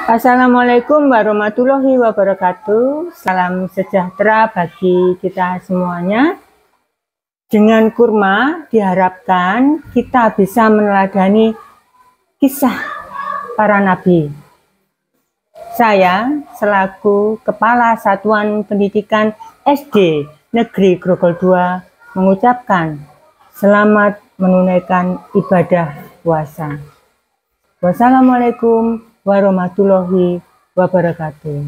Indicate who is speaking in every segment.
Speaker 1: Assalamualaikum warahmatullahi wabarakatuh. Salam sejahtera bagi kita semuanya. Dengan kurma diharapkan kita bisa meneladani kisah para nabi. Saya selaku Kepala Satuan Pendidikan SD Negeri Grogol 2 mengucapkan selamat menunaikan ibadah puasa. Wassalamualaikum warahmatullahi wabarakatuh.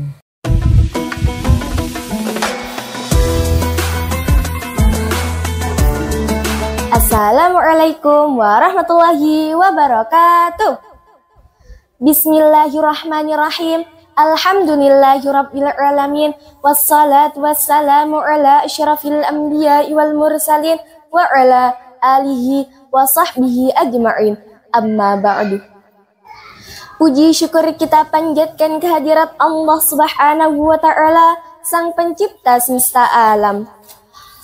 Speaker 2: Assalamualaikum warahmatullahi wabarakatuh. Bismillahirrahmanirrahim. Alhamdulillahirabbil alamin. Wassalatu wassalamu ala asyrafil anbiya'i wal mursalin wa ala alihi wa sahbihi ajma'in. Amma ba'du. Puji syukur kita panjatkan kehadirat Allah Subhanahu wa Ta'ala, Sang Pencipta semesta alam.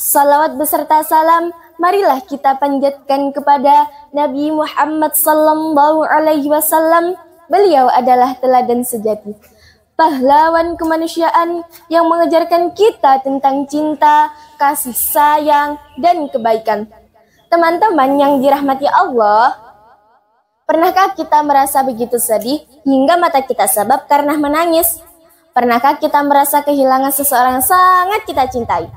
Speaker 2: Salawat beserta salam, marilah kita panjatkan kepada Nabi Muhammad sallallahu alaihi wasallam. Beliau adalah teladan sejati, pahlawan kemanusiaan yang mengajarkan kita tentang cinta, kasih sayang, dan kebaikan. Teman-teman yang dirahmati Allah, pernahkah kita merasa begitu sedih hingga mata kita sebab karena menangis? Pernahkah kita merasa kehilangan seseorang yang sangat kita cintai?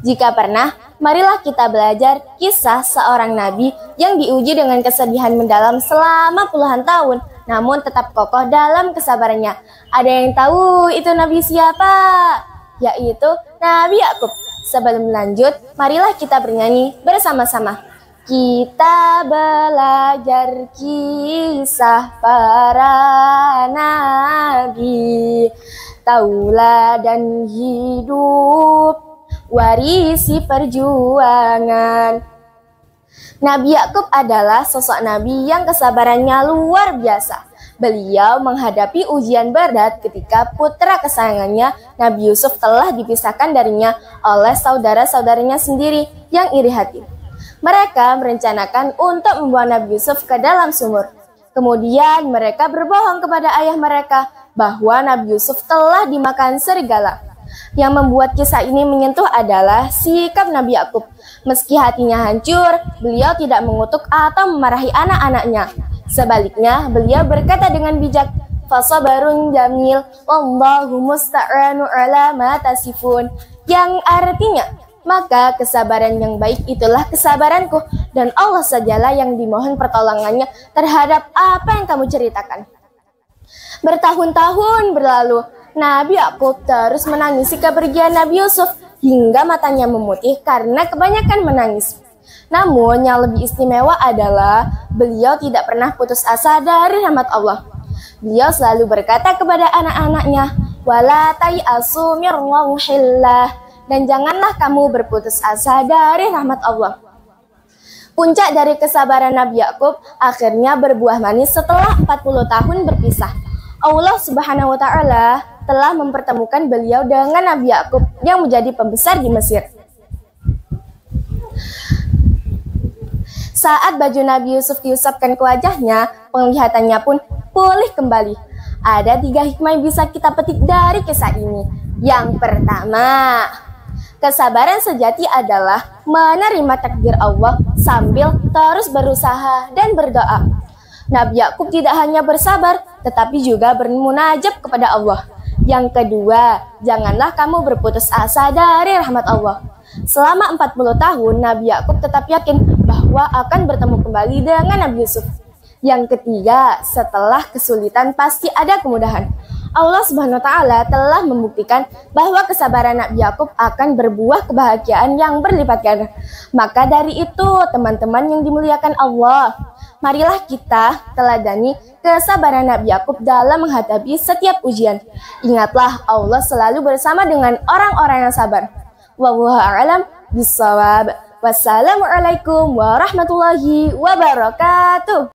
Speaker 2: Jika pernah, marilah kita belajar kisah seorang nabi yang diuji dengan kesedihan mendalam selama puluhan tahun, namun tetap kokoh dalam kesabarannya. Ada yang tahu itu nabi siapa? Yaitu Nabi Yakub. Sebelum lanjut, marilah kita bernyanyi bersama-sama. Kita belajar kisah para nabi, tauladan hidup, warisi perjuangan. Nabi Yakub adalah sosok nabi yang kesabarannya luar biasa. Beliau menghadapi ujian berat ketika putra kesayangannya Nabi Yusuf telah dipisahkan darinya oleh saudara-saudaranya sendiri yang iri hati. Mereka merencanakan untuk membawa Nabi Yusuf ke dalam sumur. Kemudian mereka berbohong kepada ayah mereka bahwa Nabi Yusuf telah dimakan serigala. Yang membuat kisah ini menyentuh adalah sikap Nabi Yakub. Meski hatinya hancur, beliau tidak mengutuk atau memarahi anak-anaknya. Sebaliknya, beliau berkata dengan bijak, "Fasabarun jamil, wallahu musta'anu ala ma tasifun." Yang artinya, maka kesabaran yang baik itulah kesabaranku, dan Allah sajalah yang dimohon pertolongannya terhadap apa yang kamu ceritakan. Bertahun-tahun berlalu, Nabi Yakub terus menangisi kepergian Nabi Yusuf hingga matanya memutih karena kebanyakan menangis. Namun yang lebih istimewa adalah beliau tidak pernah putus asa dari rahmat Allah. Beliau selalu berkata kepada anak-anaknya, "Wala tai'asu mir rauhillah." Dan janganlah kamu berputus asa dari rahmat Allah. Puncak dari kesabaran Nabi Yakub akhirnya berbuah manis setelah 40 tahun berpisah. Allah Subhanahu wa Ta'ala telah mempertemukan beliau dengan Nabi Yakub yang menjadi pembesar di Mesir. Saat baju Nabi Yusuf diusapkan ke wajahnya, penglihatannya pun pulih kembali. Ada 3 hikmah yang bisa kita petik dari kisah ini. Yang pertama, kesabaran sejati adalah menerima takdir Allah sambil terus berusaha dan berdoa. Nabi Yakub tidak hanya bersabar, tetapi juga bermunajat kepada Allah. Yang kedua, janganlah kamu berputus asa dari rahmat Allah. Selama 40 tahun, Nabi Yakub tetap yakin bahwa akan bertemu kembali dengan Nabi Yusuf. Yang ketiga, setelah kesulitan pasti ada kemudahan. Allah Subhanahu wa Ta'ala telah membuktikan bahwa kesabaran Nabi Yakub akan berbuah kebahagiaan yang berlipat ganda. Maka dari itu, teman-teman yang dimuliakan Allah, marilah kita teladani kesabaran Nabi Yakub dalam menghadapi setiap ujian. Ingatlah, Allah selalu bersama dengan orang-orang yang sabar. Wallahu a'lam bishawab. Wassalamualaikum warahmatullahi wabarakatuh.